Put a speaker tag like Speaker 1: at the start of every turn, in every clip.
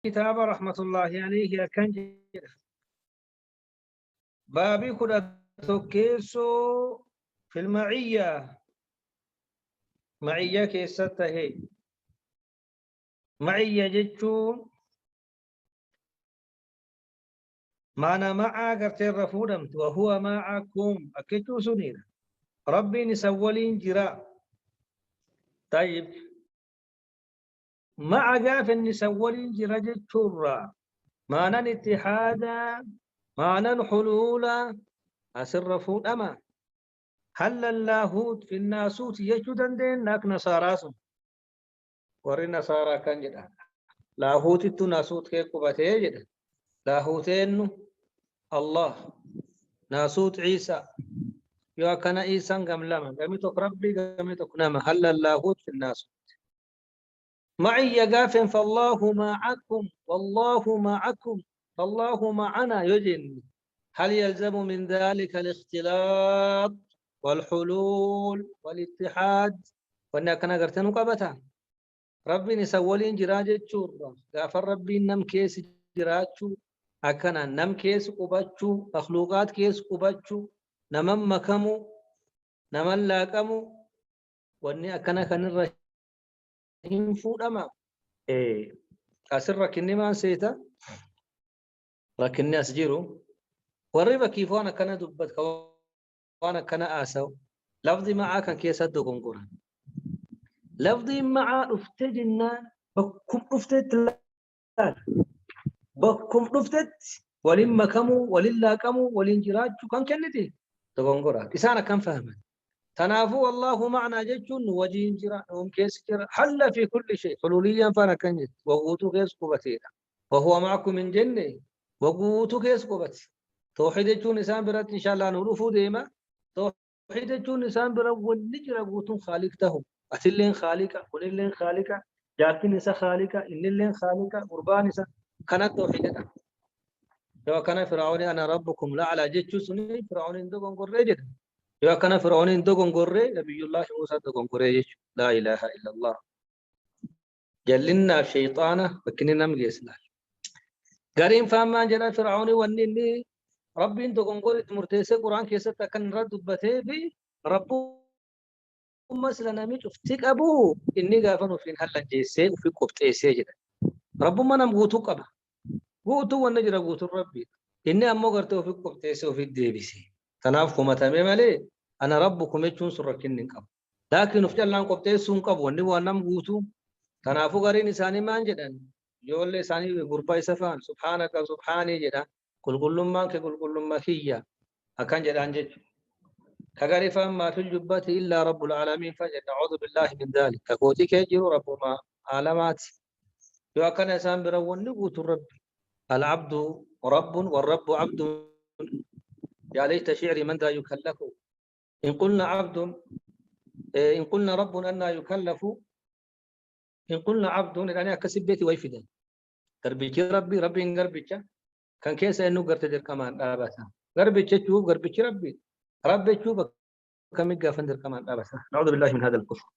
Speaker 1: كتاب رحمة الله عليه كان بابي كده توكيسو في المعية معية كيسته هي معية جتشون معنا معا قرتين رفودمت وهو معكم أكيتو سنين ربي نسولين جراء طيب مع قاف النسولين جراء جتشورا معنا الاتحادا معنا الحلول أسر فودما هل اللاهوت في الناسوت يجدن دين ناك نصاراس وري نصارى كان جدا لاهوت التو ناسوت كي قبته جدا لاهوتين الله ناسوت عيسى يا كان عيسى قم لما قمت ربي قمت نما هل اللاهوت في الناسوت معي يقاف فالله معكم والله معكم فالله معنا يجن هل يلزم من ذلك الاختلاط والحلول والاتحاد وأن كان قرتن قبتها ربي نسولين جراجة شورا غافر ربي نم كيس جراجو أكنا نم كيس قبتشو مخلوقات كيس قبتشو نمم مكمو نمم لاكمو واني أكنا كان الرحيم فود أما إيه أسر ركني ما سيتا ركني أسجيرو وريبا كيف وانا كان دبت وانا كان آسو لفظي معاك كيس أدو قرآن لفظي مع افتجنا بكم افتت بكم افتت ولين مكمو ولين لاكمو ولين جراج كان كنتي تقول إسانا كم فهمت تنافو والله معنا جتون وجين جرا هم كيس جرا حل في كل شيء حلوليا فانا كنت وقوتو كيس قبتينا وهو معكم من جنة وقوتو كيس قبتي توحيد جتون إنسان برات إن شاء الله نورفو ديما توحيد جتون إنسان برا ونجرا قوتون خالقتهم أتلين خالقة ونلين خالقة جاكين إنسا خالقة إنلين خالقة قربان إنسا كانت توحيدنا لو كان فرعون أنا ربكم لا على جتشو سني فرعون إندو قرر يا كان فرعون إندو قرر نبي الله موسى إندو قرر لا إله إلا الله جلنا الشيطان فكننا مجلسنا قريم فما جرى فرعون ونني ربي إندو قرر مرتسى قرآن كيسة كان رد بته في ربه مثلا ميت افتك أبوه إني قافنوا في هلا جيسي وفي قبطي سجد رب ما نمغوتو قبا غوتو ونجرى غوتو ربي إني أمو قرتو في قبطي سو في الديبسي تنافكم تمام عليه أنا ربكم يجون سركن قبا لكن افجل لان قبطي سون قبا وني وانم غوتو تنافو غرين إساني مان جدن يقول لي إساني غربا سفان سبحانك سبحاني جدا كل ما كل ما هي أكان جدان جد كغري ما في الجبة إلا رب العالمين فجد أعوذ بالله من ذلك كقوتي كيجيو رب ما عالمات يو كان إنسان برون نقوت الرب العبد رب والرب عبد يا ليت شعري من ذا يكلف إن قلنا عبد إن قلنا رب أن يكلف إن قلنا عبد يعني أكسب بيتي ويفدا غربيك ربي ربي إن غربيك كان كيس إنه غرت در كمان أبدا غربيك شوف غربيك ربي ربي شوف كم يقف در كمان أبدا نعوذ بالله من هذا الكفر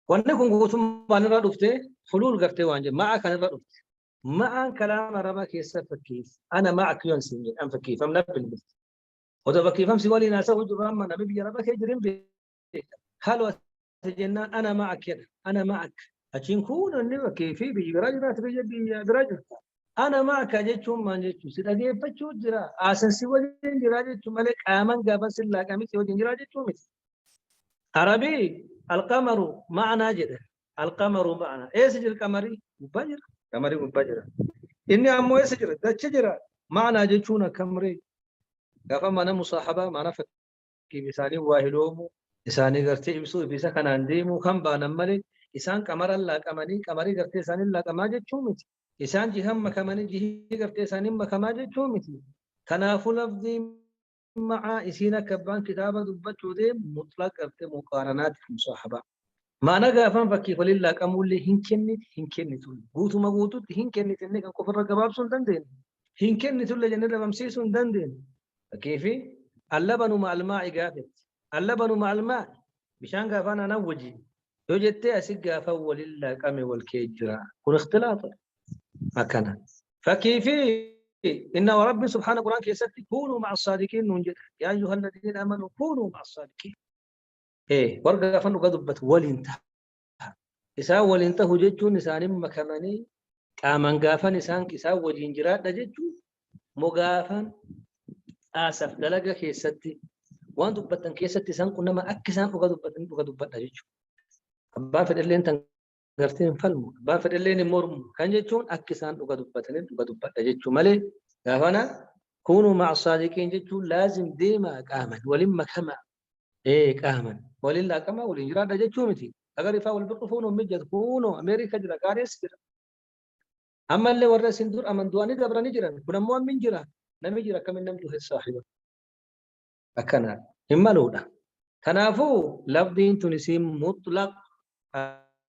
Speaker 1: وأنكم قوتم بان ردفته حلول غرتي وانجا معك أنا ردفت مع كلام ربك يسفك كيف أنا معك يوم سنين أم فكيف أم نبل بس وده فكيف أم سوالي ناسا وجر أما نبي ربك يجرين بي هل وسجنان أنا معك كده أنا معك أشين كون أني كيفي بيجراجنا تبي بيجراج أنا معك أجتشم ما أجتشم سيدأجي بتشوف جرا أساسي وجين جراج تملك آمن قبل سلا كمي وجين جراج تمي عربي القمر معنا جدا القمر معنا إيه سجل القمري مبجر قمري مبجر إني أمو إيه سجل ده شجرة معنا جتشونا كمري قفا ما مصاحبة ما نفك كي بساني واهلومو إساني قرتي إبسو إبسا كان عنديمو كم بانمالي إسان كمر الله كماني كمري قرتي إساني الله كماجة شومتي إسان جهم مكماني جهي قرتي إساني مكماجة شومتي كنافو لفظي مع إسينا كبان كتابة دبت ودي مطلق قرتي مقارنات مصاحبة ما أنا قافان فكي فلله كمول لي هنكني تول قوتو ما قوتو هنكني تنك كفر قباب سلطان دين هنكني تول جنة بمسيس دندين كيفي اللبن مع الماء قافت اللبن مع الماء بشان قافان أنا وجي لو جدت أسيق قافا ولله كم والكيجرا كل اختلاط أكنا فكيف إن رب سبحانه القرآن كيست كونوا مع الصادقين ننجد يا أيها الذين آمنوا كونوا مع الصادقين إيه ورقة فنو قدبت ولنته إساء ولنته ججو نسان مكمني قامن قافا نسان كساء وجنجرات ججو مقافا آسف دلقة كيستي وان دبتن كيستي سان كنما أكسان وقدبت ججو أبا فدلين أنت garteen falmu abbaan fedhallee ni mormu kan jechuun akka isaan dhuga dubbata jechuu malee gaafana kunuu ma'a saadiqiin jechuun laazim deemaa qaaman waliin makama qaaman waliin laaqama waliin jiraadha jechuu miti agar ifaa wal biqiluu fuunuu mijjatu fuunuu ameerikaa jira gaarees jira ammallee warra isin dur amandu'anii dabranii jiran kun ammoo ammin jira namni jira akkamiin namtu saahiba akkana hin maluudha kanaafuu lafdiin tun isiin mutlaq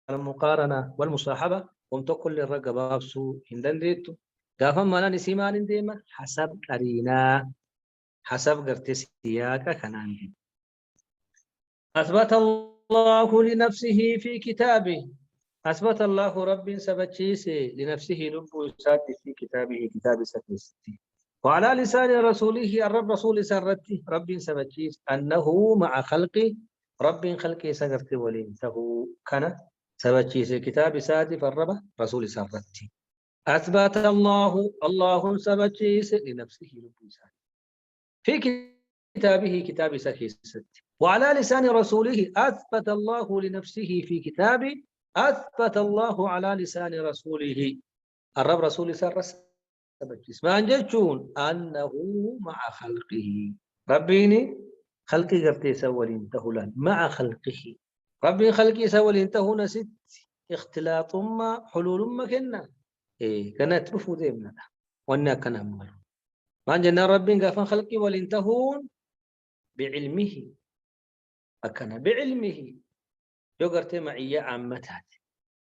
Speaker 1: المقارنة والمصاحبة ومتقل للرقبة بابسو هندن ديتو قافا مالا نسيمان ديما حسب قرينا حسب قرتي سياقة كنان أثبت الله لنفسه في كتابه أثبت الله رب سبتشيسي لنفسه لب سات في كتابه كتاب ستيستي وعلى لسان رسوله الرب رسول سرته رب سبتشيس أنه مع خلقه رب خلقه سقرت ولينته كان سبتشيس كتاب ساتي فالربة رسول سرتي أثبت الله سبتشيس لنفسه لب سات في كتابه كتاب ستي وعلى لسان رسوله أثبت الله لنفسه في كتابه أثبت الله على لسان رسوله الرب رسول سرس ما أنجلتون أنه مع خلقه ربيني خلقي قرتي سولين تهلان مع خلقه ربي خلقي سولين تهون ست اختلاط ما حلول ما كنا كانت رفو ديمنا وانا كان أمر ما أنجلنا ربي قافن خلقي ولينتهون بعلمه أكن بعلمه يقرت معية عامتات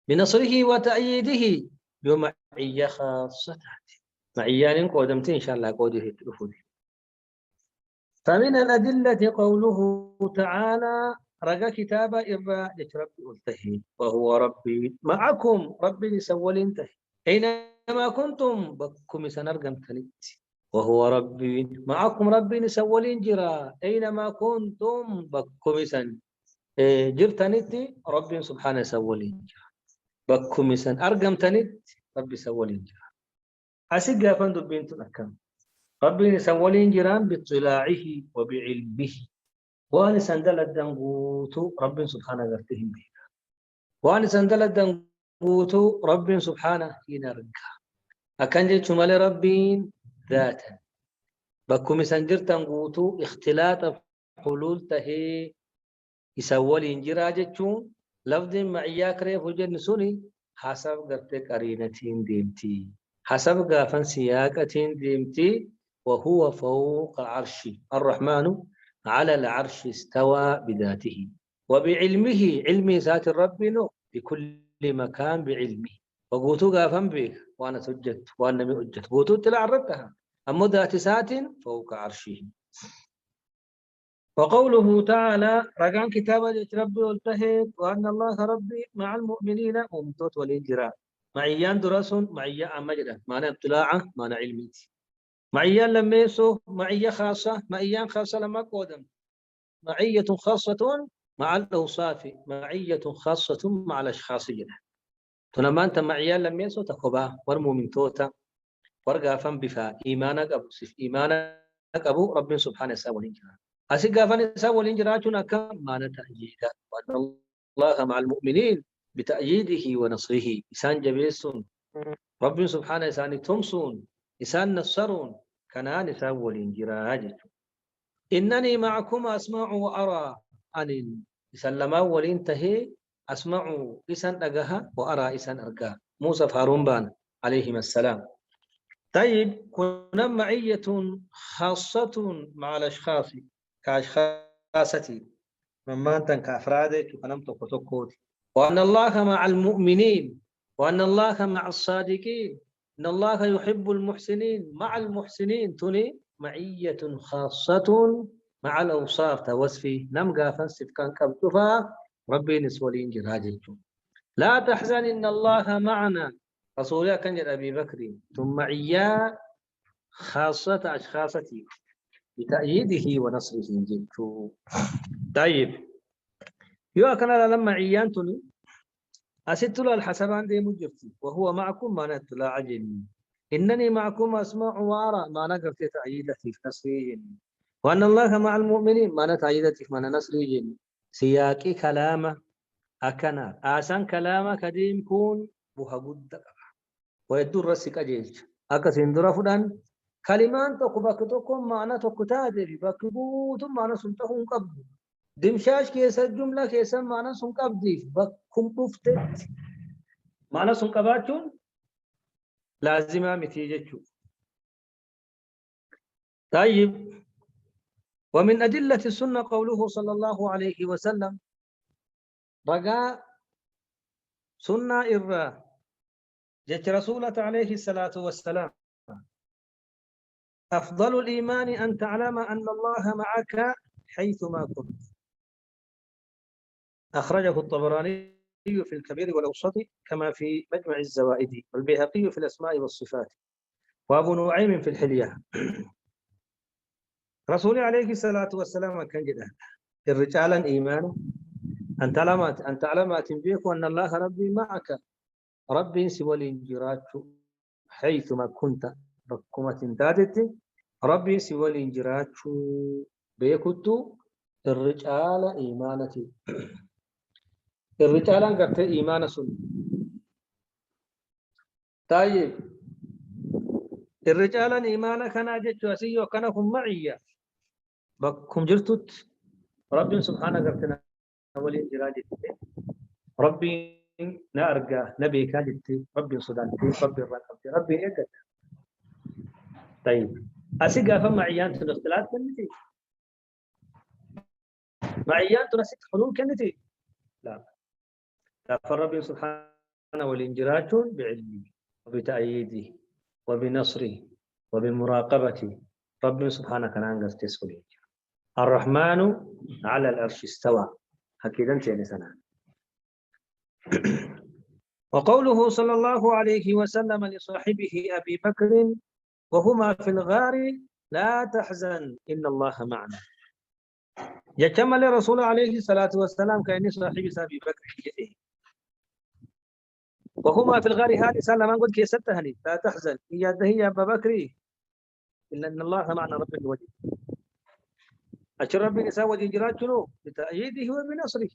Speaker 1: بنصره وتأييده بمعية خاصتات معيان قدمت إن شاء الله قوده تلفوني فمن الأدلة قوله تعالى رجا كتاب إرى ربي ألتهي وهو ربي معكم ربي سول انتهي أينما كنتم بكم سنرقم تنت وهو ربي معكم ربي سول جرا أينما كنتم بكم سن جرتنتي ربي سبحانه سول جرا بكم سن أرقم تنت ربي سول جرا أسيق فندو بنت أكم ربي سولين جيران باطلاعه وبعلمه وأنا سندل الدنقوت رب سبحانه قرتهم به وأنا سندل الدنقوت رب سبحانه ينرقى أكن جمال ربين ذاتا بكم سنجر تنقوت اختلاط حلول تهي يسولين جراجتون لفظ معياك ريف وجن سني حسب قرتك أرينتين ديمتي حسب قافن سياقتين ديمتي وهو فوق عرش الرحمن على العرش استوى بذاته وبعلمه علم ذات الرب بكل مكان بعلمه وقوتو قافن بك وانا سجدت وانا مؤجت قوتو تلع ردها أما ذات سات فوق عرشه وقوله تعالى رقان كتابة ربي والتهد وأن الله ربي مع المؤمنين ومتوت والإنجراء معيان درس معيان مجرى معنى ابتلاعه معنى علميتي معيان لما يسو معية خاصة معيان خاصة لما قدم معية خاصة مع الأوصاف معية خاصة مع الأشخاصية تنما أنت معيان لما يسو تقبا ورمو من توتا ورقا فن بفا إيمانك أبو سف إيمانك أبو رب سبحانه سوى الإنجراء أسيقا فن سوى الإنجراء كم معنى تأييدا وأن الله مع المؤمنين بتأييده ونصره إسان جبيسون رب سبحانه إسان تمسون إسان نصرون كنان سول انجراج إنني معكم أسمع وأرى أن سلما ولينتهي أسمع إسان أجاها وأرى إسان أرجا موسى هارون بان عليهما السلام طيب كنا معية خاصة مع الأشخاص كأشخاصتي مما أنت كأفرادك ونمت وتكوت وأن الله مع المؤمنين وأن الله مع الصادقين إن الله يحب المحسنين مع المحسنين تني معية خاصة مع الأوصاف توسفي نمقى فنسف كان كبتفا ربي نسولين جراجلكم لا تحزن إن الله معنا رسول كان جد أبي بكر ثم معية خاصة أشخاصتي بتأييده ونصره جدت. طيب يو كان لما عيانتني أسدت له الحسبان دي مجرتي وهو معكم ما لا عجل إنني معكم أسمع وأرى ما نقرت تأييدتي في نصره، وأن الله مع المؤمنين ما تأييدتي ما نصره. سياقي كلامه أكنا آسان كلامه كديم كون بوها قد ويدور رسك أجيج أكسين درافدان كلمان تقبك تقوم معنا تقتادر بكبوت معنا سنتهم قبل دمشاش كيسا الجملة كيسا معنا سن قبضي بكم بفتت معنا سن قباتون لازمة متيجة. طيب ومن أدلة السنة قوله صلى الله عليه وسلم رجاء سنة إرّا جت رسولة عليه الصلاة والسلام أفضل الإيمان أن تعلم أن الله معك حيثما كنت. أخرجه الطبراني في الكبير والأوسط كما في مجمع الزوائد، والبيهقي في الأسماء والصفات، وأبو نعيم في الحلية. رسول عليه الصلاة والسلام كان جدا الرجال إيمانا أن تعلم تنبيك أن الله ربي معك، ربي سوى الإنجرات حيثما كنت بكمة تاتت، ربي سوى الإنجرات بيكت الرجال إيمانتي. الرجال قرت إيمان سن. طيب الرجال إيمانا كان أجت وسي وكانهم معي بكم جرتت ربي سبحانه قرتنا أولين جراجت ربي نارجع نبي كاجت ربي صدانتي ربي الرقبتي ربي إيجاد. طيب أسيقا فما عيان الاختلاف كنتي معيان تنسيت حلول كنتي لا فربي سبحانه والانجراج بعلمه وبتأييده وبنصره وبمراقبته. ربي سبحانه كان أنقذ تسولي الرحمن على العرش استوى أكيد أنت لسنا. وقوله صلى الله عليه وسلم لصاحبه أبي بكر وهما في الغار لا تحزن إن الله معنا. يكمل الرسول عليه الصلاة والسلام كأن صاحب أبي بكر وهما في الغار هذه سلم أن قد كيستهني لا تحزن هي أبا بكر إلا أن الله معنا رب الوجه. أشر ربي نساء وجه جرات شنو بتأييده وبنصره.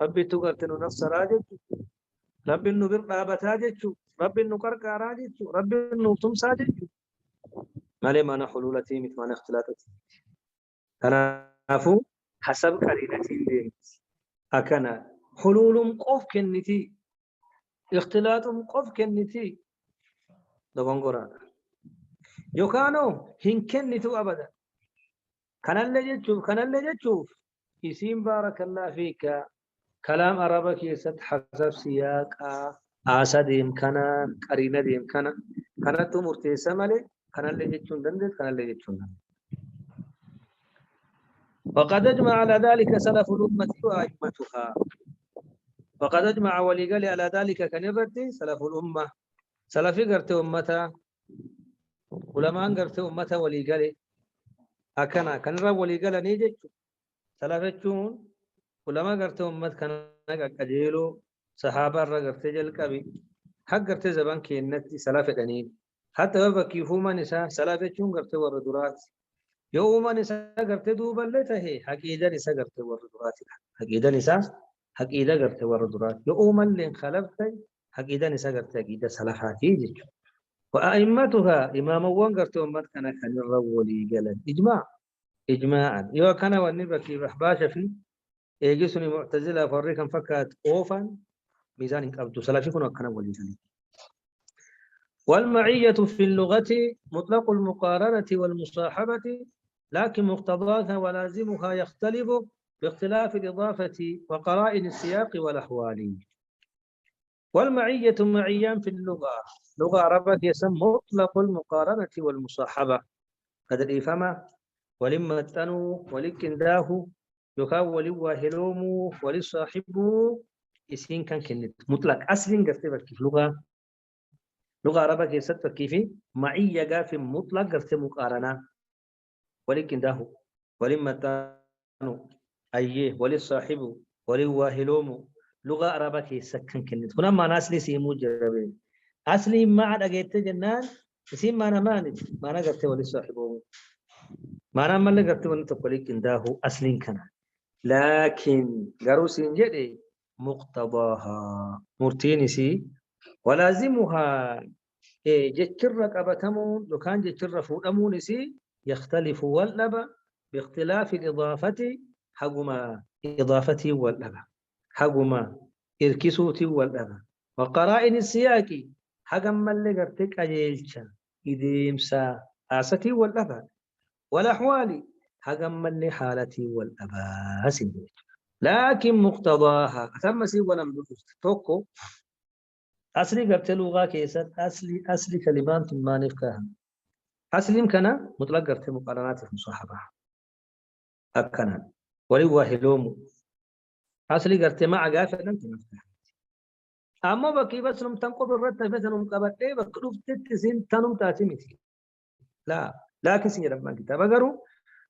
Speaker 1: ربي تقرتن نصر راجج ربي إنه برقابة راجج ربي إنه كركا راجج ربي إنه تمسى راجج ما لي معنى حلولتي مثل معنى اختلاطتي. أنا أفو حسب قرينتي لي أكنا حلول قف كنتي اختلاط قف كنتي دغونغورا يوكانو هن كنتو أبدا كان اللي جتشوف يسيم بارك الله فيك كلام عربك يسد حسب سياق آسد يمكنا قرينة يمكنا كانت مرتيسة مالي كان اللي جتشون دندت كان اللي جتشون دندت. وقد أجمع على ذلك سلف الأمة وأئمتها. وقد أجمع ولي على ذلك كنبتي سلف الأمة سلفي قرت أمتها علماء قرت أمتها ولي أكنا كان رب ولي نيجي سلفتون علماء قرت أمت كان أجيلو صحابة قرت جل كبي حق قرت زبان كينت سلف دنين حتى بكيفوما نساء سلفتون قرت وردرات يوم نساء قرت دوبا لته حقيدة نساء قرت وردرات حقيدة نساء حقيدة قرت وردرات يوم اللي خلفت حقيدة نساء قرت حقيدة سلفاتي جيجو. وأئمتها إمام وانقرت أمت كان الرولي قال إجماعا يو كان والنبى كي بحباشة في يجسني معتزلة فريقا فكات أوفا ميزان قبض سلفي كنا كان ولي جلي. والمعية في اللغة مطلق المقارنة والمصاحبة لكن مقتضاها ولازمها يختلف باختلاف الإضافة وقرائن السياق والأحوال. والمعية معيان في اللغة لغة عربية يسمى مطلق المقارنة والمصاحبة هذا الإفهام ولما تنو ولكن يخاو ولواهلوم ولصاحبه اسين كان كنت مطلق أصل قرتبك في لغة لغة عربية كيست كيفي معية قاف مطلق قرت مقارنة ولكن ده ولما تانو أيه وللصاحب وللواهلوم لغة عربية كيست كنت هنا ما ناس لي سيمو جربين أصلي ما عاد أجيت جنان اسم ما أنا ماني ما أنا قرت وللصاحب ما أنا مالي قرت وللتقوليك ده أصلي كنا لكن قروس جدي مقتضاها مرتينسي ولازمها جتر قبتمون لو كان جتر فودمونسي يختلف واللبا باختلاف الإضافة حقما إضافتي واللبا حقما إركسوتي واللبا وقرائن السياق حقما اللي قرتك أجيلشا إذيمسا آستي واللبا والأحوال حقما اللي حالتي والأبا سنجي لكن مقتضاها أتم سي ولم توكو أصلي قبت لغة كيسات أصلي كلمات ما نفكها أصلي يمكن مطلق قبت مقارنات المصاحبة أكنا ولي واحدهم أصلي قبت مع قافة لم تنفكها أما بكي بس نم تنقب الرد فتنم قبت إيه بكروف تتسين تنم تاتمتي لا سنجي ربما كتاب أقروا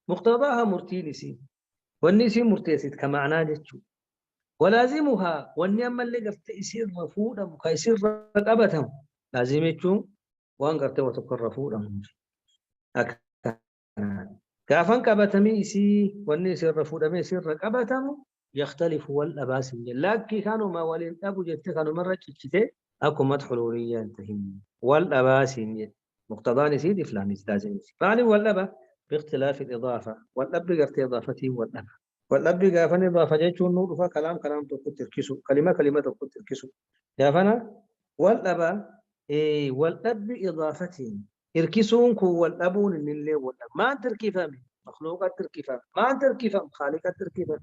Speaker 1: مقتضاها مرتينسي والنسي مرتيسيت كمعنى جتشو ولازمها والنعم اللي قفت يصير رفودا وكيصير رقبتهم لازم يجون وان قفت وتكون رفودا كافن قبتمي يسي والني يصير رفودا ما يصير رقبتهم يختلف والأباس لكن كانوا ما ولين أبو جت كانوا مرة تشتي أكو مدحولوريا انتهم والأباس مقتضى سيدي فلان لازم فعلي والأبا باختلاف الإضافة والأب قفت إضافته والأبا والأب قافن إضافة جيتشون نور كلام تقول تركيسو كلمة تقول تركيسو قافنا والأب والأب إضافة إركيسون كو والأبون من اللي والأب ما أنت تركيفة مخلوقات تركيفة ما أنت تركيفة خالقات تركيفة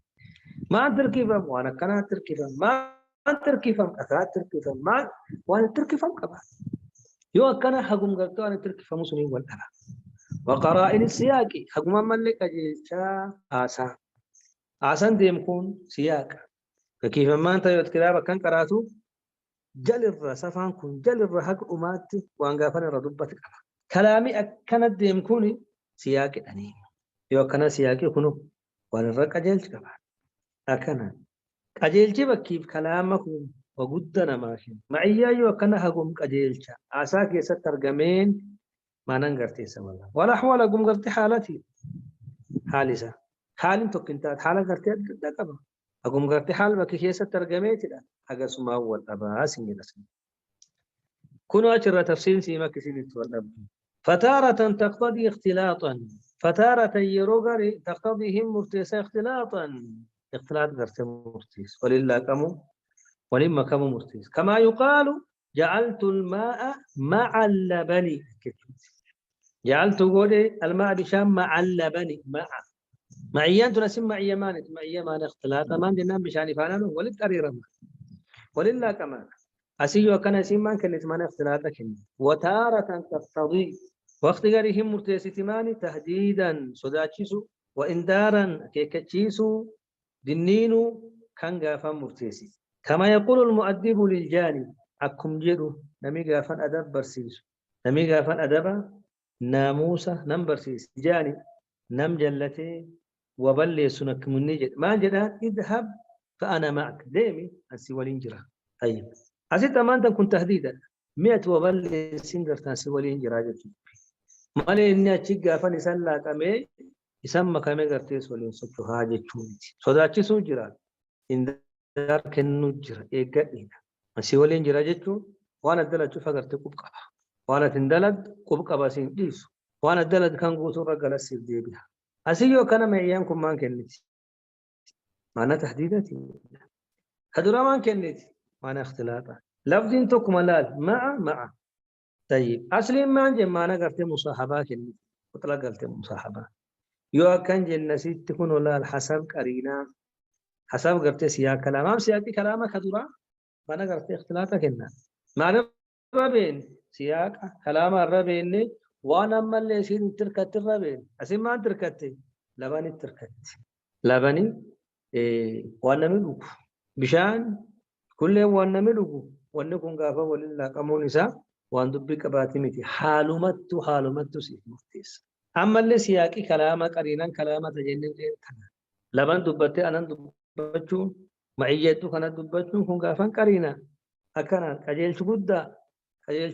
Speaker 1: ما أنت تركيفة وأنا كنا تركيفة ما أنت تركيفة أثات تركيفة ما وأنا تركيفة كبار يو كنا حكم قلتو أنا تركيفة مسلم والأب وقرائن السياق حكم من لك جيشا آسا عشان ديمكون سياق فكيف ما أنت يذكر كان قراتو جل الرسفان كن جل الرهق أمات وأنقافن ردبت كلامي أكنت ديمكوني سياق أني يو كان سياق يكونوا وأنا الرق أجلت كمان أكنا أجلت بكيف كلامكم وقدنا ماشي معي يو كان هقوم أجلت عساك يسترجمين ما ننقرتي سوالا ولا حول أقوم قرتي حالتي حالسة حال تكنت حالة قرتي دقبة أقوم قرتي حال بكي كيسة ترجميت لا حاجة سما أول أبا سنجي لسن كونوا أجر تفصيل سيما كسين تولب فتارة تقتضي اختلاطا فتارة يروغر تقتضيهم مرتيسا اختلاطا اختلاط قرتي مرتيس ولله كمو ولما كمو مرتيس كما يقال جعلت الماء مع اللبن جعلت قولي الماء بشام مع اللبن معيان تنسم معي مان اختلاط مان جنان بشاني فانانو ولد قريرا ولله كمان أسيو كان سيمان كنت مان اختلاط كن وتارة تقتضي وقت غيرهم مرتسيتماني تهديدا صداتشيسو وإندارا كيكتشيسو دنينو كان غافا مرتسي كما يقول المؤدب للجاني أكم جدو نمي غافا أدب برسيس نمي غافا أدب ناموسة نم برسيس جاني نم جلتي وبلي سنك من نجد ما جدان اذهب فأنا معك ديمي أنسي والإنجرة طيب أسيت أمان كنت تهديدا 100 وبلي سنجر تنسي والإنجرة جدي مالي إني أتشيق أفني سلا كمي يسمى كمي قرتيس والإنسوتو هاجة تشونتي صداتي سوجرا إن دار كنو جرا إيقا أنسي والإنجرة جدو وانا دلت شوفا قرتي قبقبا وانا تندلت قبقبا سنجيسو وانا دلت كان قوتو رقل السير دي بها أسيو كان معيانكم مان كنتي معنى تحديداتي هدورا مان كنتي معنى اختلاطا لفظ توك ملال مع طيب أصلي ما عندي معنى قرتي مصاحبة كنتي مطلق قرتي مصاحبة يو كان جنسي تكون ولا الحسب قرينا حسب قرتي سياق كلام سياقي كلامك هدورا معنى قرتي اختلاطا كنا معنى الربين سياق كلام الربين وانا اما اللي يصير تركت الربين اسي ما تركت لبني تركت لبني وانا ملوك بشان كل وانا ملوك وانا كون غافا ولله قمون نساء وان دبي كباتمتي حالمت سيف مرتيس أما اللي سياقي كلامة قرينا كلامة تجنن كنا لبن دبتي أنا دبتشو معيتو كنا دبتشو كن غافن قرينا أكنا قجيل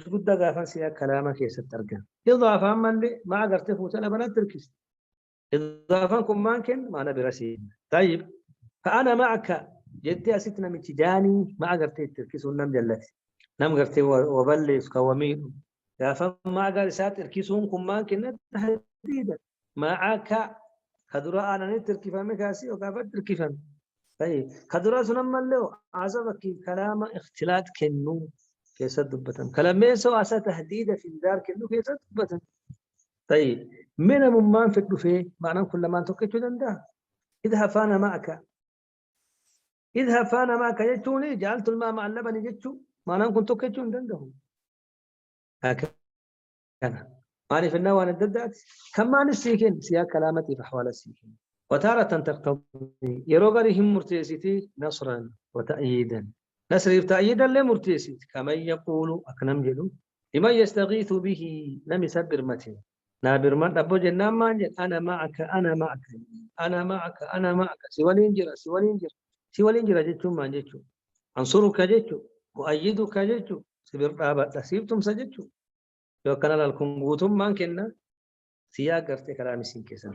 Speaker 1: شقودة غافن سياق كلامة كيسة ترجع إضافة أما اللي ما قرت فوتنا بنا تركز إضافة كم ممكن ما أنا برسي طيب فأنا معك جدي أسيتنا من تجاني ما قرت تركز ونم جلتي نم قرت وبلغ قوامين يا فما قال سات تركيزهم كم ممكن تهديدا معك خدراء أنا نتركي فمي كاسي وكافر تركي فمي طيب خدراء سنم له عزبك كلام اختلاط كنو كيف دبتن كلام ميسو عسى تهديد في الدار كنو كيف دبتن طيب من ممان فكروا فيه معناه كل ما توكيتو دندا اذهب فانا معك اذهب فانا معك يجتوني جعلت الماء مع اللبن يجتو معناه كنت توكيتو دندا هكذا عارف انه وانا الددات كمان السيكين سيا كلامتي في حوالي السيكين وتارة تقتضي يروغرهم مرتيسيتي نصرا وتأييدا نصر تأييدا لمرتيسيت كما يقول أكنم جلو لمن يستغيث به لم يسبر متن نابر من أبو جنان ما أنا معك أنا معك أنا معك أنا معك سوى الإنجرة جتشو ما جتشو أنصرك جتشو وأيدك جتشو سبر رابط سيبتم سجتشو لو كان لكم قوتم ما كنا سياق قرتي كلامي سين كيسان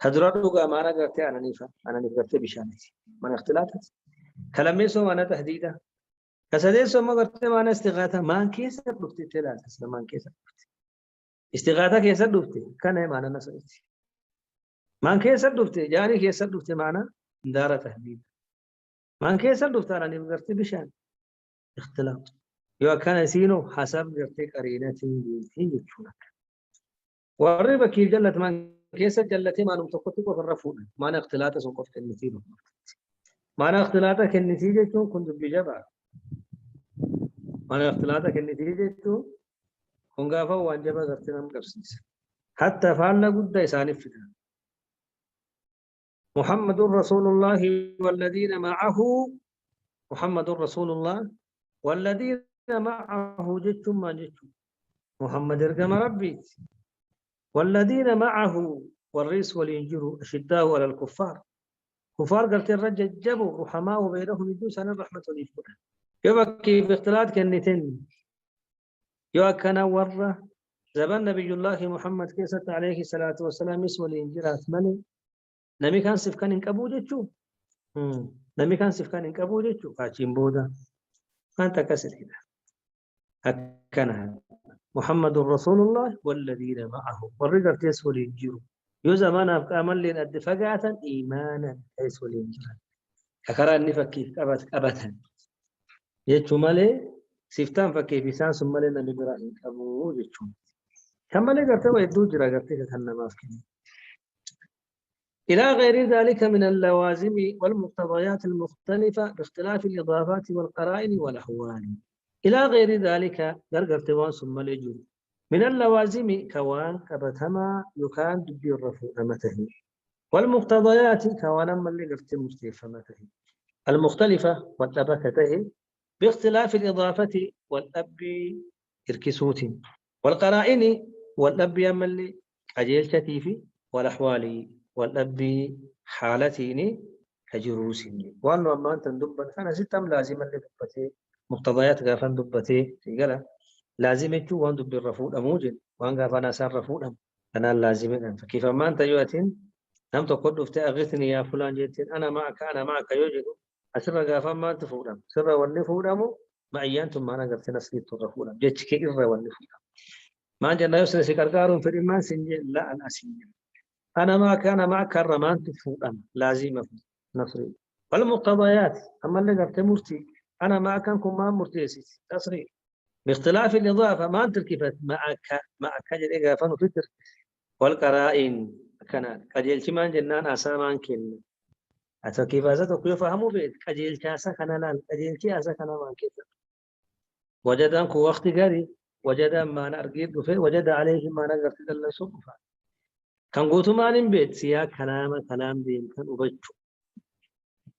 Speaker 1: هدرادوغا ما أنا قرتي أنا نيفا أنا نقرتي بشانتي من اختلافات كلامي سو أنا تهديدا كسدي سو ما قرتي ما أنا استغاثة ما كيسا دفتي تلا تسلا ما كيسا استغاثة كيسا دفتي كان ما أنا نسيت ما كيسا دفتي جاني كيسا دفتي معنا دار تهديد ما كيسا دفتي أنا نقرتي بشان اختلاف يو كان سينو حسب قرتي قرينة في يجونك والربا كي جلت من كيس جلتي ما نمتقطك وفرفونا ما أنا اختلاطة سنقف كالنتيجة ما أنا اختلاطة كالنتيجة كنت بجبع ما أنا اختلاطة كالنتيجة كنت غافا وانجبا غرتنا مقبسيس حتى فعلنا قد يساني فتنا محمد رسول الله والذين معه محمد رسول الله والذين معه جتم ما جتم محمد ارقم ربي والذين معه والريس والإنجر أشداء على الكفار كفار قالت الرجل جبوا رحماء بينهم يدوس عن الرحمة والإفكار يبكي في اختلاط كنتين يوكنا ورة زبان نبي الله محمد كيسة عليه الصلاة والسلام اسم الإنجر أثمني نمي كان سفكان انكبو جتشو نمي كان سفكان انكبو جتشو فاچين بودا أنت كسر كده هكذا محمد رسول الله والذين معه والرجل تيسول الجيرو يو زمان أبقى من لين أدفقاتا إيمانا تيسول الجيرو ككرا نفكي أبتا يجو مالي سيفتان فكي بيسان ثم لنا نبراهيم أبو يجو كما لي قرتوا يدو جرا قرتي كتنا ما فكني إلى غير ذلك من اللوازم والمقتضيات المختلفة باختلاف الإضافات والقرائن والأحوال إلى غير ذلك قرقرتوان ثم لجو من اللوازم كوان كبتما يكان دبي الرفوع مته والمقتضيات كوان من اللي قرت مختلفة مته المختلفة والتبكته باختلاف الإضافة والأب إركسوت والقرائن والأب يملي أجيل شتيفي والأحوال والأب حالتين كجروس وأنه أما أنت دبا أنا ستم لازم اللي دبتي مقتضيات غافن دبتي في قلة لازم يجو وان دب الرفوع موجد وان غافن أسان رفوع أنا لازم فكيف ما أنت يوتين نم تقول دفتي أغثني يا فلان جيتين أنا معك يوجد أسر غافن ما أنت فورم سر واللي فورمو ما أيانتم ما أنا قلت نسليت الرفوع جيتش كي إر واللي فورم ما جنا يوسف سكركارون في الإيمان سنجل لا أنا سنجل أنا معك الرمان تفورم لازم نصري والمقتضيات أما اللي قلت مرتي أنا معك أنكم ما مرتيسي تصريح باختلاف الإضافة ما أنت كيفت معك جل إضافة فكر والقرائن كان قجيل كمان جنان أسامان كن أتو كيف أزت وكيف فهموا بيت قجيل كاسا كان لا قجيل كاسا كان ما كذا وجد أنكم وقت قري وجد ما نرقيب في وجد عليه ما نقدر تدل سقفا كان قوت ما نبيت سيا كلام دين كان وبجو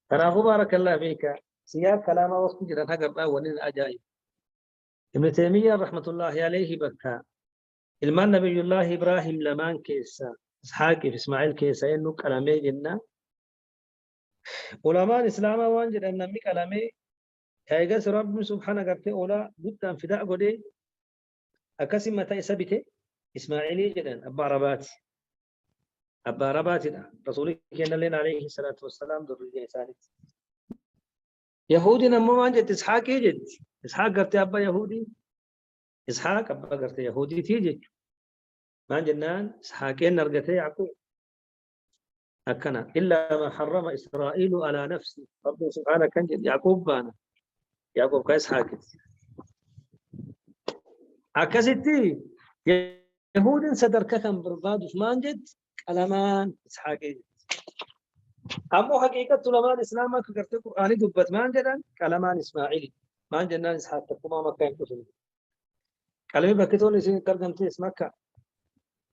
Speaker 1: ترى بارك الله فيك سيا كلام وقت جرا تقرأ ولين أجايب ابن تيمية رحمة الله عليه بكى المان نبي الله إبراهيم لمان كيسا إسحاق في إسماعيل كيسا إنه كلامي جنة علماء الإسلام وانجد أن نمي كلامي كايغاس رب سبحانه قرتي أولا بطان فداء قدي أكاسي متى إسابته إسماعيلي جدا أبا رباتي رسولك كان لنا عليه الصلاة والسلام ذرية إساني يهودي نمو وانجد إسحاق يجد إسحاق قرتي أبا يهودي إسحاق أبا قرتي يهودي تيجي ما جنان إسحاقين نرقتي يعقوب أكنا إلا ما حرم إسرائيل على نفسه رب سبحانه كان يعقوب بانا يعقوب كإسحاق أكستي يهود صدر كم برباد عثمان جد كلامان إسحاقي أمو حقيقة علماء الإسلام كرت القرآن دبت ما جدا كلامان إسماعيلي ما جنان إسحاق تقوم مكان كتب كلمة بكتون إسماعيل كرجمت اسمك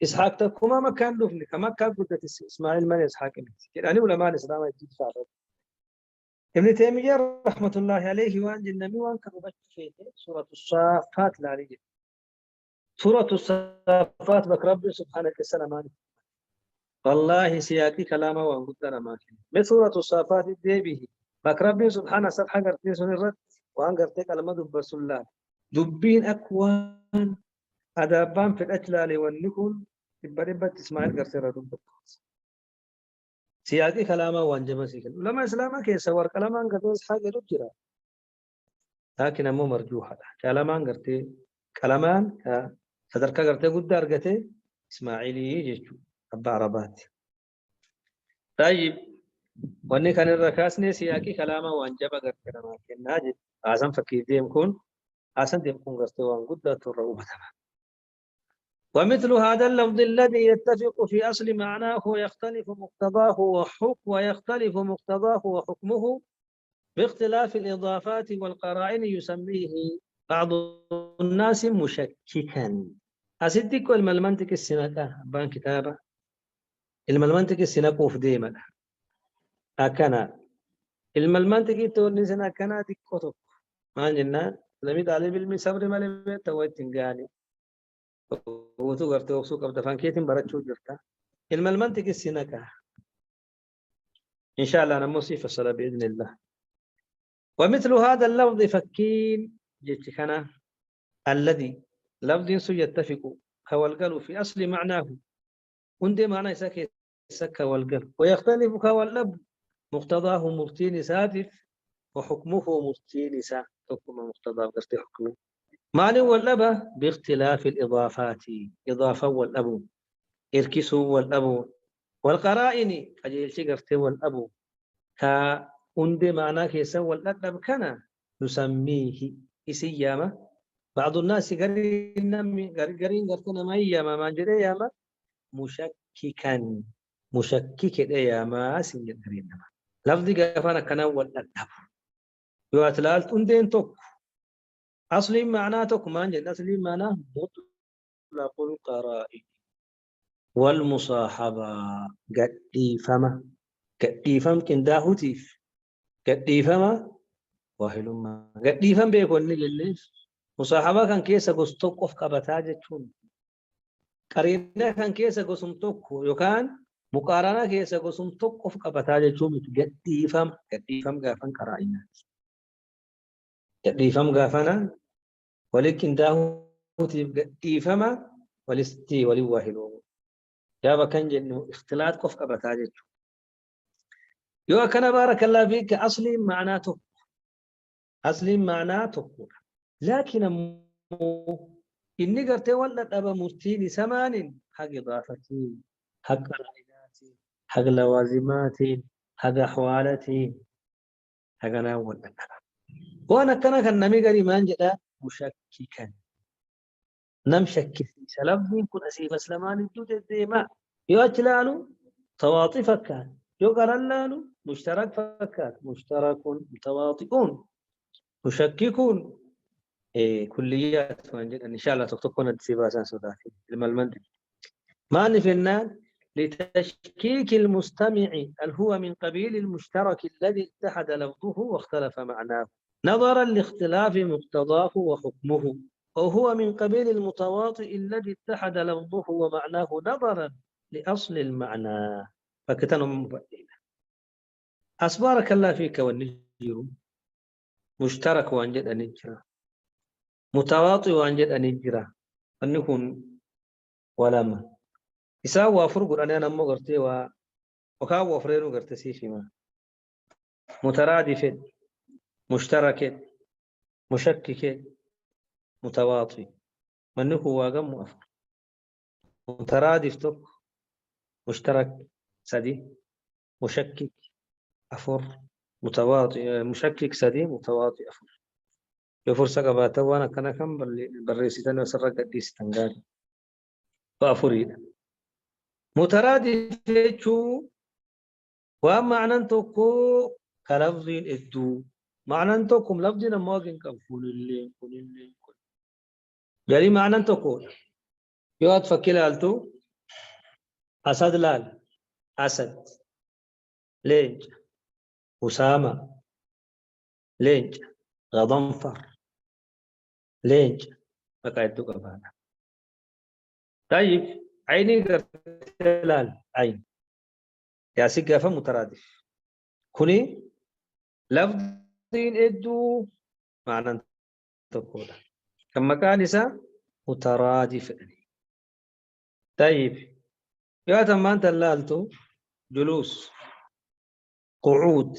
Speaker 1: إسحاق تقوم مكان دفن كما كان قدت إسماعيل من إسحاق يعني علماء الإسلام يجد فعلا ابن تيمية رحمة الله عليه وان جنمي وان كتبت في سورة الصافات لا رجل سورة الصافات بك رب سبحانه السلام والله سياقي كلامه وان قدنا ما كان سورة الصافات دي به بك رب سبحانه صفحة قرتي سن الرد وان قرتي كلمة دبس الله دبين أكوان أدابان في الأجلال والنكون تبربت إسماعيل قرتي ردب سياقي كلامه وان جمسي لما إسلامك يسور كلامان قرتي إسحاق رجرا لكن أمو مرجوحة كلامان قرتي كلامان صدرك قرتي قد أرقتي إسماعيلي يجيشو أبا عربات طيب واني كان الركاسني سياقي كلامه وانجب قرتي لما كنا جد آسان فكير ديم كون آسان ديم كون قرتي وان قد ترعوبة ومثل هذا اللفظ الذي يتفق في أصل معناه ويختلف مقتضاه وحكمه باختلاف الإضافات والقرائن يسميه بعض الناس مشككا أصدق المنطق السنكة بان كتابة المنطق السنكة في ديما أكنا المنطق توني سنة كنا ديكوتو ما جنا لمي طالب علمي صبر مالي تويتنغاني وتو غرتو وسو قبل فانكيتين برچو جرتا المنطق السنكة إن شاء الله أنا موصيف الصلاة بإذن الله ومثل هذا اللفظ فكين جتكنا الذي لفظ يتفق كوالقل في أصل معناه وندي معنى سك والقل ويختلف كواللب مقتضاه مرتين ساتف وحكمه مرتين سا حكم مقتضاه قصد حكمه معنى واللبة باختلاف الإضافات إضافة والأبو إركسوا والأبو والقرائن أجيل شقرت والأبو كا وندي معنى كيسا واللب كان نسميه إسيامة بعض الناس قرين قرتنا ما ياما ما جري ياما مشككا مشكك ياما سنجد قرين لفظي قفانا كان والأدب يواتلال تندين توك أصلي معناتك ما نجد أصلي معناه مطلق القرائن والمصاحبة قد فم كنداه تيف قد فما واهلما قد فم بيكون نجلش مصاحبة كان كيسا قصتوك of قبتاجة تون قرينة كان كيسا قصمتوك يوكان مقارنة كيسا قصمتوك of قبتاجة تون قد فم غافن قرائنات قد فم غافنا ولكن داهو قد فما ولستي ولي واهلوم يا بكن جنو اختلاط قف قبتاجة تون يو كان بارك الله فيك أصلي معناته لكن إني قرتي ولا أبا مرتيني سمان حق إضافتي حق رأيات حق لوازمات حق أحوالتي حق أنا ولا أبا وأنا كان نمي قري ما نجد مشككا نمشكك سلام يكون أسيب أسلمان الدود الديماء يوجلالو تواطي فكان يقرلالو مشترك فكان مشترك متواطئون مشككون كليات إن شاء الله تكون السباسة سوداكي المنطق ما نفنا لتشكيك المستمع هل هو من قبيل المشترك الذي اتحد لفظه واختلف معناه نظرا لاختلاف مقتضاه وحكمه، وهو من قبيل المتواطئ الذي اتحد لفظه ومعناه نظرا لأصل المعنى. فكتن مبدئ أسبارك الله فيك والنجر مشترك وانجد أنجرا، متواطئ وانجد أنجرا، أنكم ولما يساوى فرق أنا مغرتي وكاو وفرينو غرتسي فيما مترادف مشترك مشكك متواطئ منه واقم وأفر. مترادف تك مشترك سدي مشكك أفر متواطئ مشكك سدي متواطئ أفر. يفرس قباته وانا كان كم بريستان وسرق قديس تنقال فأفريد مترادف شو ومعنى تكو كلفظ إدو معنى تكم لفظ نماغن كفول اللي كل اللي كل يعني معنى تكو يواد فكيل ألتو أسد لال أسد لينج أسامة لينج غضنفر لينج فكايتو كفانا. طيب عيني قرتلال عين يا سيقافة مترادف كوني لفظين إدو معنى تقول كما كان إسا مترادف. طيب يا تما أنت اللالتو جلوس قعود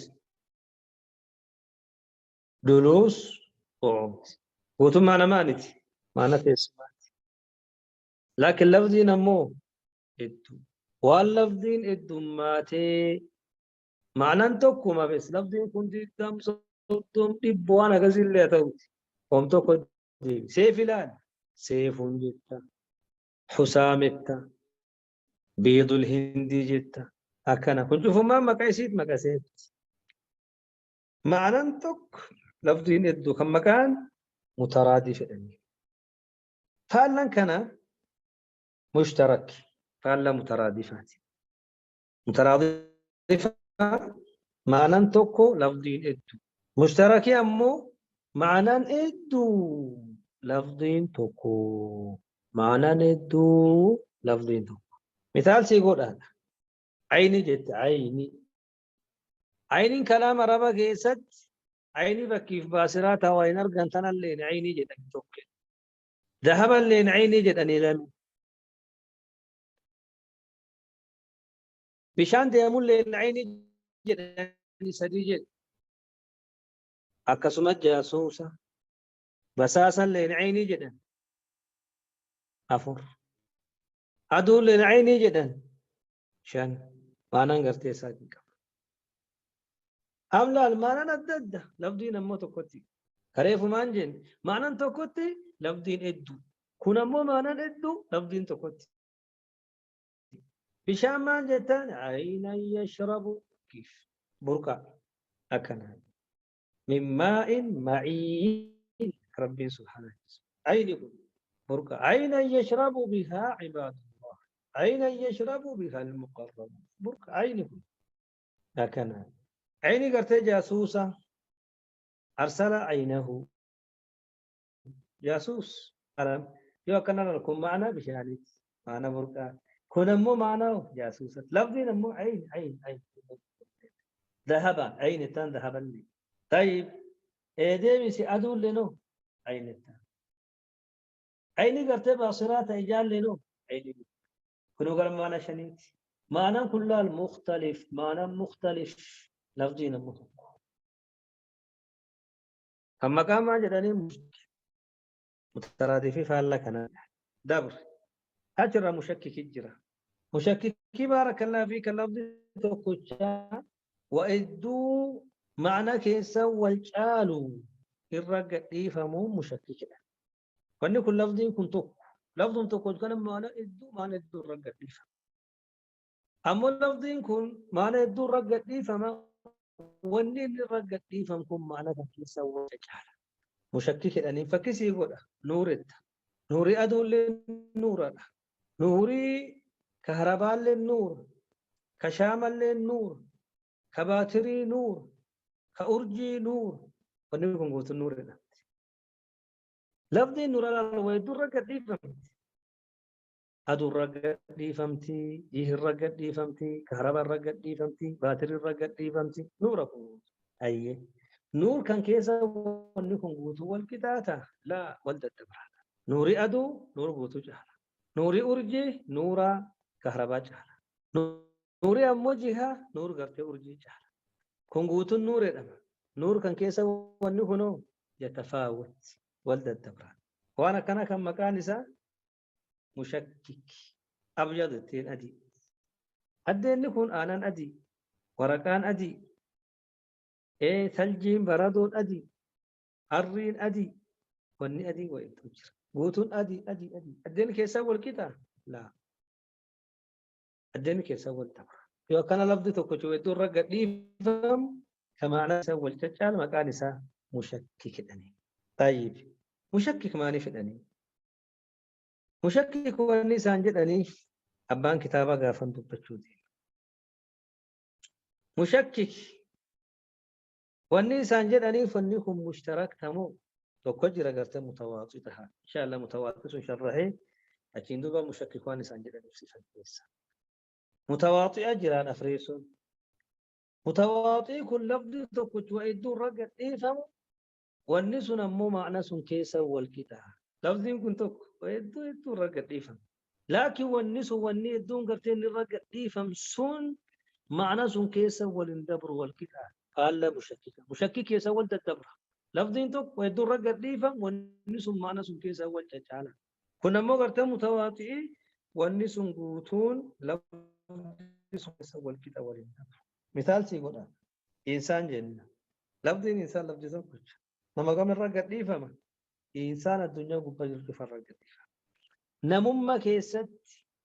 Speaker 1: جلوس قعود وتم معنى مانتي معنى تسمع لكن لفظين أمو إدو واللفظين إدو ماتي معنى تقو ما بس لفظين كنت دم صوتهم إبوانا كسر لي توتي قم تقو دي سيف الآن سيف جدا حسام التا بيض الهندي جدا أكنا كنت فما مكايسيت مكاسيت معنى تك لفظين إدو كم مكان مترادف يعني فعلا كان مشترك فعلا مترادفات مترادفة معنى تك لفظين إدو مشترك أمو معنى إدو لفظين تكو معنى إدو لفظين تكو مثال سيقول هذا عيني جت عيني عيني كلام ربا كيست عيني بكيف باسرات وين أرجع تنا اللي عيني جت توك ذهب اللي عيني جت أني لم بشان ديمون اللي عيني جت أني سديجت أكسمت جاسوسة بساسا اللي عيني جت أفر أدو اللي عيني جت شان ما ننقرتي ساكن أملا المانا ندد لفظين أمو تكوتي كريف مانجن مانا تكوتي لفظين إدو كن أمو مانا إدو لفظين تكوتي بشام مانجتان عينا يشرب كيف بركة أكنا من ماء معين ربي سبحانه عين بركة عينا يشرب بها عباد الله عينا يشرب بها المقرب بركة عين أكنا عيني قرتي جاسوسة أرسل عينه جاسوس ألم يو كنا لكم معنا بشهادة معنا بركة كنا مو معنا جاسوسة لفظين مو عين عين عين ذهب عين تان ذهب لي طيب إيدي سي أدول لنو عين تان عيني قرتي باصرات إيجال لنو عين كنو قال معنا شنيت معنا كلها المختلف معنا مختلف لفظين مختلف أما كان ما جدني مترادفي فهلا كان دبر أجر مشكك الجرا مشكك بارك الله فيك اللفظ توكوشا وإدو معنى كيسا والجالو الرقة يفهمون مشكك فإن كل لفظ كنتو لفظ توكوش كان معنى إدو معنى إدو الرقة يفهم أما اللفظ كن معنى إدو الرقة يفهم وإني الرقة يفهم كن معنى كيسا والجالو مشكك أني فكسي يقول نورت نوري أدو للنور نوري كهرباء للنور كشامل للنور كباتري نور كأرجي نور ونكون قوت النور هنا لفظ النور على ويدور رقد دي فهمت أدو الرقد دي فهمتي جيه الرقد دي فهمتي كهرباء الرقد دي فهمتي باتري الرقد دي فهمتي نوركم أي نور كان كيسا ونكون قوت والكتاتا لا ولد الدبر نوري أدو نور قوت جهل نوري أرجي نورا كهرباء جهل نوري أمو جهة نور قرتي أرجي جهل كون قوت النور نور كان كيسا ونكونو يتفاوت ولد الدبر وانا كان مكان نساء مشكك أبيض التين أدي أدين نكون آنان أدي ورقان أدي إيه ثلجين برادون أدي أرين أدي وني أدي وين تجر قوتون أدي أدي أدي أدين كيسا والكتا لا أدين كيسا والتبر يو كان لفظ تكوشو يدور رقا ديفم كما أنا سوى التجال مكان نساء مشكك دني طيب مشكك ماني في دني مشكك والنسان جدني أبان كتابة غافن دبتشودي مشكك والنسان جدني فنكم مشترك تمو توكجر غرت متواطئها إن شاء الله متواطئ شرحه لكن دوبا مشكك والنسان جدني في صفة متواطئ جيران أفريسون متواطئ كل لفظ توكج وإدو رقت إيفم والنسون أمو معنى سن كيسا والكتاب لفظ كنت وإدو رقت إيفم لكن والنس والني دون قرتين الرقة ديفم سون معنى سون كيسا والندبر والكتاب قال لا مشكك يسا والدبر لفظين توك ويدون رقة ديفم والنس معنى سون كيسا والتجعل كنا مو قرتين متواطئ والنس قوتون لفظ سون كيسا والكتاب والندبر مثال سيقول إنسان جنة لفظين إنسان لفظ سون نما قام الرقة ديفم إنسان الدنيا قبل كفر الرقة ديفم نمما كيست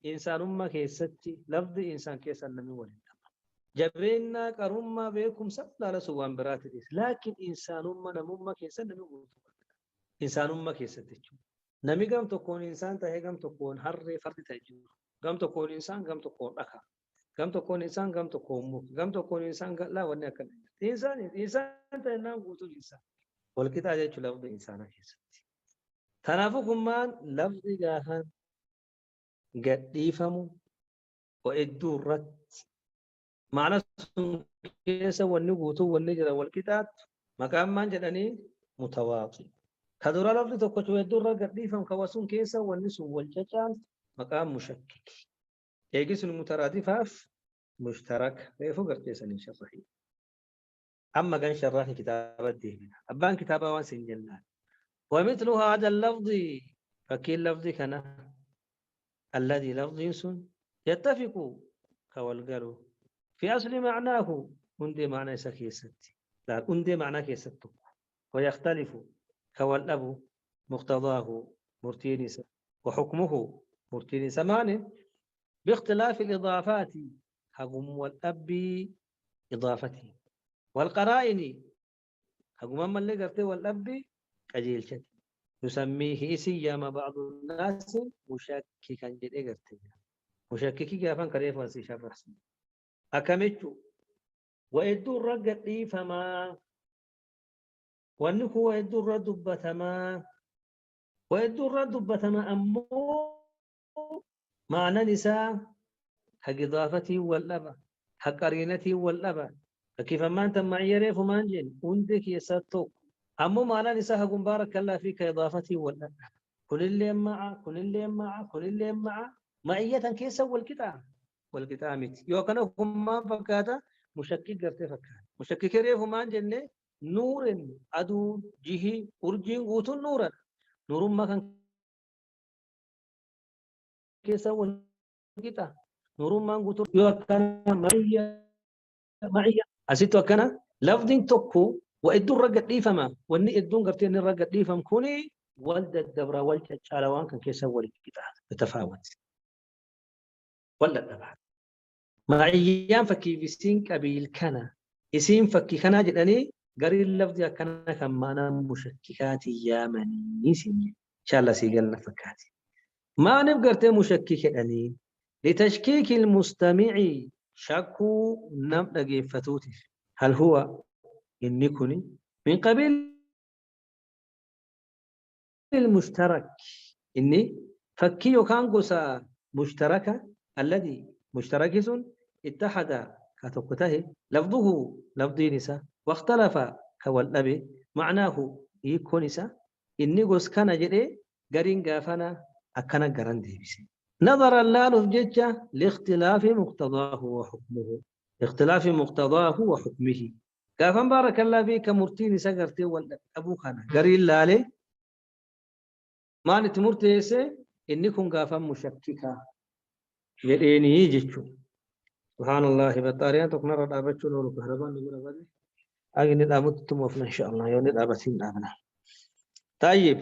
Speaker 1: إنسانما كيستي لفظ إنسان كيسا نمي ولد جبرنا كرما بيكم سبلا لسوان براتديس لكن إنسانما نمما كيسا نمي ولد إنسانما كيستي نمي قام تكون إنسان تهي قام تكون هر فرد تجور قام تكون إنسان قام تكون أخا قام تكون إنسان قام تكون مك قام تكون إنسان لا ونيا كان إنسان تهنام قوتو الإنسان والكتاب يجو لفظ إنسانا كيستي تنافو كمان لفظ جاهان قديفمو وإدو الرد معنى كيسا والنقوتو والنجرة والكتاب مقام من جدني متواطي كدورا لفظ توقف وإدو الرد قديفم كواسون كيسا والنسو والججال مقام مشكك يجيس المترادفاف مشترك كيفو قرتيسا نشرحي أما كان شرح كتاب الدين أبان كتابة وانسين جلال ومثل هذا اللفظ فكي اللفظ كان الذي لفظ يتفق كوالقالوا في أصل معناه عندي معنى سكيستي لا عندي معنى كيستو ويختلف كوالأب مقتضاه مرتينس وحكمه مرتينس معنى باختلاف الإضافات حكم والأب إضافته والقرائن حكم من اللي قرته والأب أجيل شد يسميه سيما بعض الناس مشككا جدي قرته مشككي جافان كريف واسي شرح أكملت وإدو الرقة فما وأنكو وإدو الردبتما وإدو الردبتما أمو معنى نساء حق إضافتي والأبا حق قرينتي والأبا فكيف ما أنت معي ريف ما أنجن عندك يساتوك أمو معنى نساء حق بارك الله فيك إضافتي والأبا كل اللي معه كل اللي معه كل اللي معه معية كيسا والكتاب مت يوكنا هم فكاتا مشكك قرتي فكات مشكك ريف ما أنجن نور أدو جيه أرجين قوت نورا نور ما كان كيسا والكتاب نور ما قوت يوكنا معي أسيتو كنا لفظ توكو وإدو الرقة ديفما وإني إدون قرتين الرقة ديفم كوني ولد الدبرة والد الشالوان كان كيسا والكتاب يتفاوت ولا الدبرة معيان فكي بسين قبيل كنا اسم فكي كنا جدني قري اللفظ كنا كمانا مشككات يا مني سنين إن شاء الله سيقلنا فكاتي ما نبقرت مشكك أني لتشكيك المستمع شكو نبدأ فتوتي هل هو إني كني من قبيل المشترك إني فكي يكان قصا مشتركة الذي مشترك اتحد كتبته لفظه لفظ نساء واختلف كوالنبي معناه يكون نساء إني قص كان جدي قرين قافنا أكنا قران ديبسي نظر اللال في ججة لاختلاف مقتضاه وحكمه اختلاف مقتضاه وحكمه قافن بارك الله فيك مرتين سقرتي ولا أبو خانا قرين لالي ما نتمرتيسي إني كن قافن مشككا يديني يجيشو سبحان الله بطاريان تقنر الأبتشو لولو كهربان نقول أبدا أجي ندامت تموفنا إن شاء الله يوم ندابتين دامنا طيب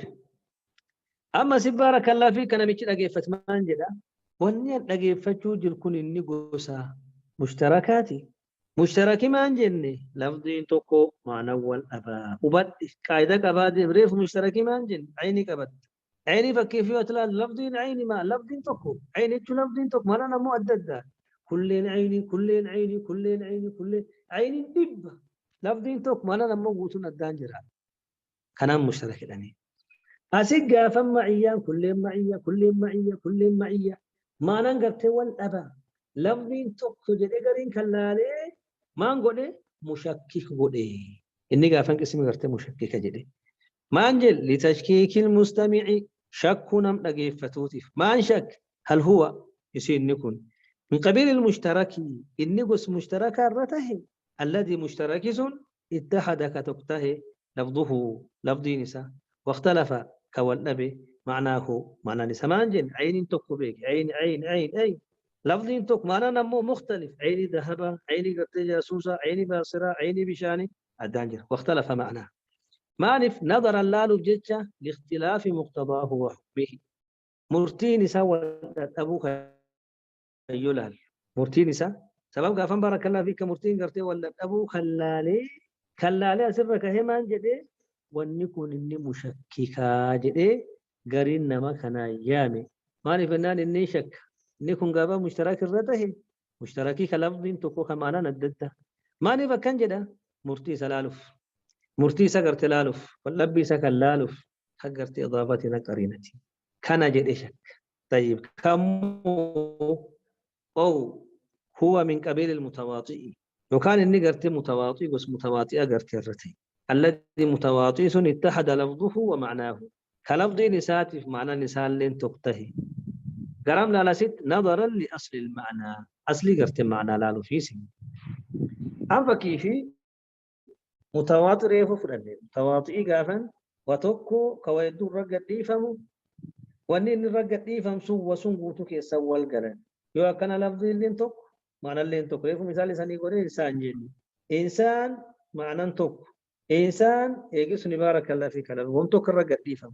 Speaker 1: أما سبارك الله فيك أنا ميشي لقيفة مانجدا وني لقيفتشو جل كن إني قوسا مشتركاتي مشتركي مانجني لفظين توكو معنى والأبا وبد قاعدة كباد بريف مشتركي مانجن عيني كبد عيني فكيف يطلع لفظين عيني ما لفظين توكو عيني شو لفظين توكو ما أنا مؤدد كلين عيني كلين عيني كلين عيني كلين عيني دب لفظين توكو ما أنا موجودون الدانجرا كلام مشترك يعني أسيق فم معيا كلين معيا كلين معيا كلين معيا ما ننقرت والأبا لفظين توكو جدي قرين كلالي ما نقول مشكك قولي إني قافن اسمي قرت مشكك جدي ما انجل لتشكيك المستمع شك نم لقيفتوتف ما انشك هل هو يصير نكون من قبيل المشترك إني قس مشترك الرته الذي مشترك اتحد كتبته لفظه لفظ نساء واختلف كوالنبي معناه معنى نساء ما انجل عين تكبيك عين عين عين عين لفظ توك معنى نمو مختلف عيني ذهب عيني قرت جاسوسة عيني باصرة عيني بشاني الدانجر واختلف معناه معنف نظر اللال بجتة لاختلاف مقتضاه وحكمه مرتين سوى أبوك يلال مرتين سبب قافن بارك الله فيك مرتين قرتي ولا أبو خلالي خلالي أسرك همان جدي ونكون إني مشككا جدي قرين نما كنا يامي معنف إنان إني شك نكون قابا مشترك الرته مشتركي كلفظ تكو كمانا نددته ماني فكان جدا مرتي سلالف مرتي سكر تلالف واللبي سكر لالف حقرت إضافتنا قرينتي كان جد شك طيب كم أو هو من قبيل المتواطئ وكان إني قرت متواطئ بس متواطئ قرت الرتي الذي متواطئ اتحد لفظه ومعناه كلفظ نساتف معنى نسال لين تقتهي قرام لا ست نظرا لأصل المعنى أصلي قرت المعنى لا لفيسي أما كيفي متواطئ ريفو فرنين متواطئ قافا وتوكو كويدو الرقة ديفمو وانين الرقة ديفم سو وسنقوتو كي سوى القرن يو أكنا لفظي اللين توك معنى اللين توك ريفو مثالي ساني قولي إنسان جيني إنسان معنى توك إنسان يجيس نبارك الله في كلام وانتوك الرقة ديفم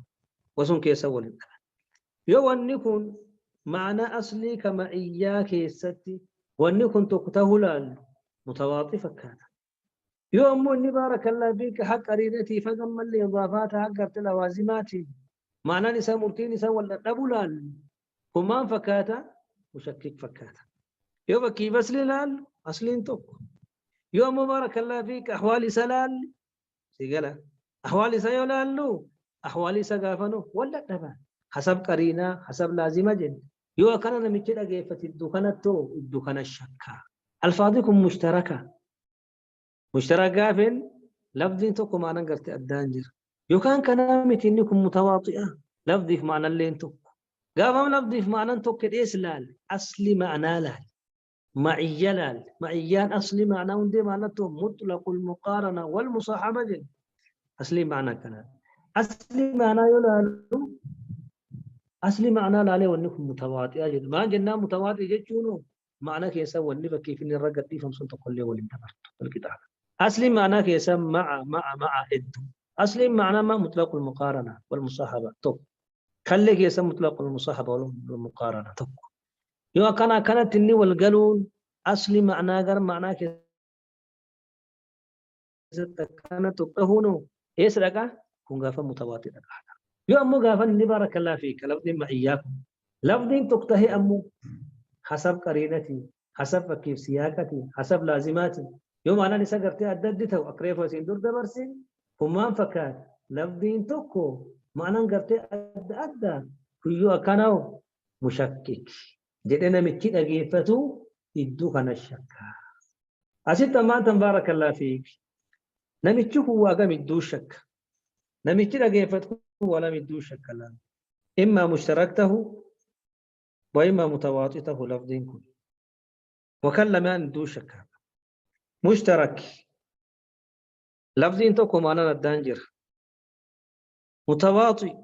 Speaker 1: وسن كي سوى القرن يو أنكون معنى أصلي كما إياك يستي وأنكم تقتهلان متواطفة كان يوم أني بارك الله فيك حق قرينتي فقم اللي إضافات حق لوازماتي معنى نساء مرتين نساء ولا دبلان همان فكاتا مشكك فكاتا يوم كيف أصلي أصلين توك يوم بارك الله فيك أحوالي سلال سيقلا أحوالي سيولالو أحوالي سقافنو ولا دبان حسب قرينة حسب لازمة جن يو كان نمشي لقيفة الدخنة الشكا الفاظكم مشتركة مشتركة فين لفظين توكو معنى قرت الدانجر يو كان متنكم متواطئة لفظي في معنى اللي انتو قافم لفظي في معنى انتو كديس لال أصلي معنى لال معي لال معيان أصلي معنى وندي معنى تو مطلق المقارنة والمصاحبة جن أصلي معنى كلام أصلي معنى يلالو أصلي معنى لا ونكم متواطئة جد ما جنا متواطئ جتشونو معنى كيسا ونبا كيف نرقد دي فمسون تقول لي والانتبرت الكتاب أصلي معنى كيسا مع إد أصلي معنى ما مطلق المقارنة والمصاحبة توك خلي كيسا مطلق المصاحبة والمقارنة توك يو كانت الني والقلون أصلي معنى غير معنى كيسا كانت تقهونو إيس رقا كون متواطئ يو أمو غافن بارك الله فيك لفظ ما إياكم لفظ تقتهي أمو حسب قرينتي حسب كيف سياقتي حسب لازماتي يوم أنا نسا قرتي أددته وأقريف وسين دور دبرسين همان فكات لفظ تقو معنى قرتي أدى كيو أكناو مشكك جدنا متشي أجيفتو يدو كان الشك أسيت ما تبارك الله فيك نمتشي هو أقام يدو شك نمتشي أجيفتو ولا يدو شك لا إما مشتركته وإما متواطئته لفظين وكلم أن يدو شك مشترك لفظين توكو معنى الدانجر متواطئ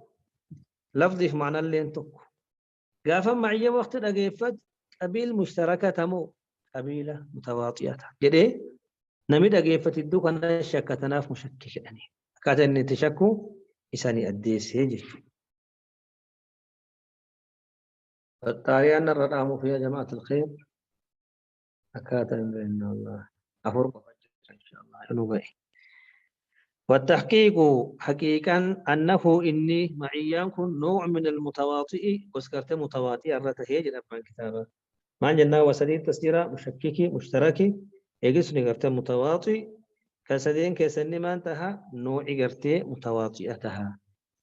Speaker 1: لفظي في معنى اللي انتوكو قافا معي وقت أجيفت قبيل مشتركة تمو قبيلة متواطئة جدي نمد أجيفت الدوك أنا شك تناف مشكك يعني كاد إني تشكو إساني أديس هيجي التالي أن الرقام في يا جماعة الخير أكاد بإن الله أفرق إن شاء الله ينوبي والتحقيق حقيقة أنه إني معيان كن نوع من المتواطئ وذكرت متواطئ الرتهيج الأبان كتابة ما جنا وسدين تسجيرا مشككي مشتركي يجلس نقرت متواطئ كسدين كسن ما انتهى نوع قرت متواطئتها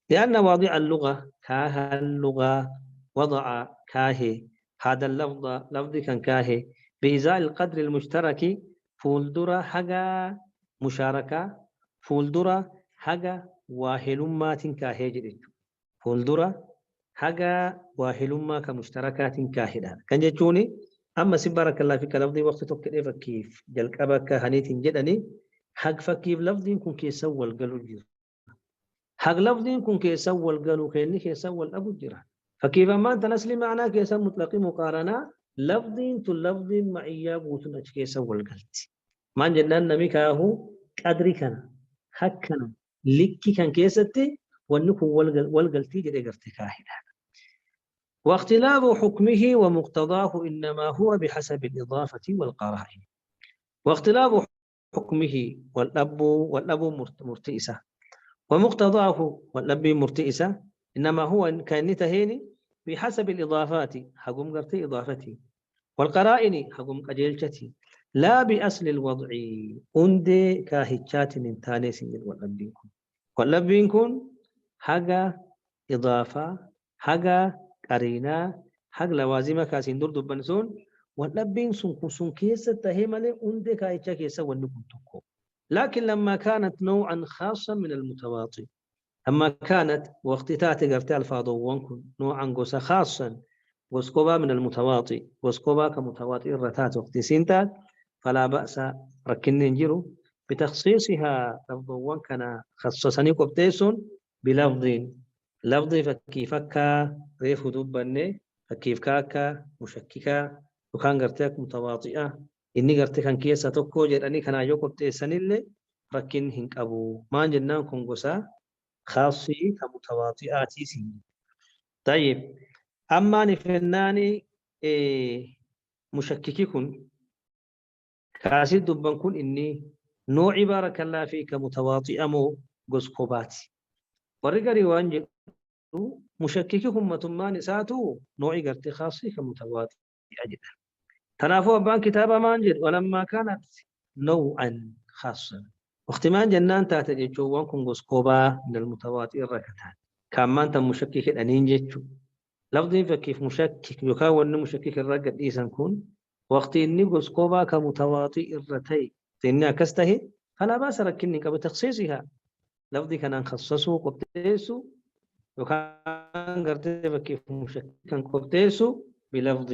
Speaker 1: لأن واضع اللغة كاها اللغة وضع كاهي هذا اللفظ لفظ كان كاهي بإزاء القدر المشترك فولدرة حاجة مشاركة فولدرة حاجة واهلمات كاهي جديد فولدرة حاجة واهلما كمشتركات كاهدة كان يجوني أما سبارك الله فيك لفظي وقت توكل كيف جلك أباك هنيت جدني حق فكيف لفظي كن كي سوى القلو الجير حق لفظي كن كي سوى القلو كيني كي سوى الأبو الجيران فكيف ما أنت نسلي معنا كي سوى مطلق مقارنة لفظي تلفظ معي بوتنا كي سوى القلت ما جنان نمي كاهو قدري كان حق كان لكي كان كيستي ونكو والقلتي جدي قرتي كاهدة واختلاف حكمه ومقتضاه إنما هو بحسب الإضافة والقرائن واختلاف حكمه والأب مرتئسة ومقتضاه والأب مرتئسة إنما هو كان تهيني بحسب الإضافات حكم قرتي إضافتي والقرائن حكم قجيلتي لا بأصل الوضع أندي كاهتشات من تانيس والأب يكون حاجة إضافة حاجة قرينا حق لوازم كاسين دور دبنسون واللبين سن كيسة تهمل عندك كايتشا كيسة ونكون تكو لكن لما كانت نوعا خاصا من المتواطئ أما كانت واختتات قرت الفاظ وانكم نوعا قوسا خاصا وسكوبا من المتواطئ وسكوبا كمتواطئ الرتات وقت سنتات فلا بأس ركن ننجرو بتخصيصها لفظ وانكنا خصصني قبتيسون بلفظ لفظ فكيفكا ريف دبني فكيف كاكا مشككا وكان قرتك متواطئة إني قرتك كان كيسة توكو جراني كان عيو قبتيسن اللي ركن هنك أبو ما جنان كنقصا خاصي كمتواطئاتي سين طيب أما نفناني مشككي كن كاسد دبن كن إني نوعي بارك الله فيك متواطئة مو قسقوباتي ورقري وانجل مشككهم ثم نساتو نوعي قرتي خاصي كمتواطئ جدا تنافوا بان كتابة مانجد ولما كانت نوعا خاصا واختمان جنان تاتي جوان كن قسقوبا من المتواطئ الركتان كمان تم مشكك الأنين جتشو لفظي فكيف مشكك يكاون مشكك الرقد إيسان كون وقت إني قسقوبا كمتواطئ الرتي إني أكسته فلا باس ركني بتخصيصها لفظي كان خصصه قبتيسو وكان قرتي كيف مشككا قبتيسو بلفظ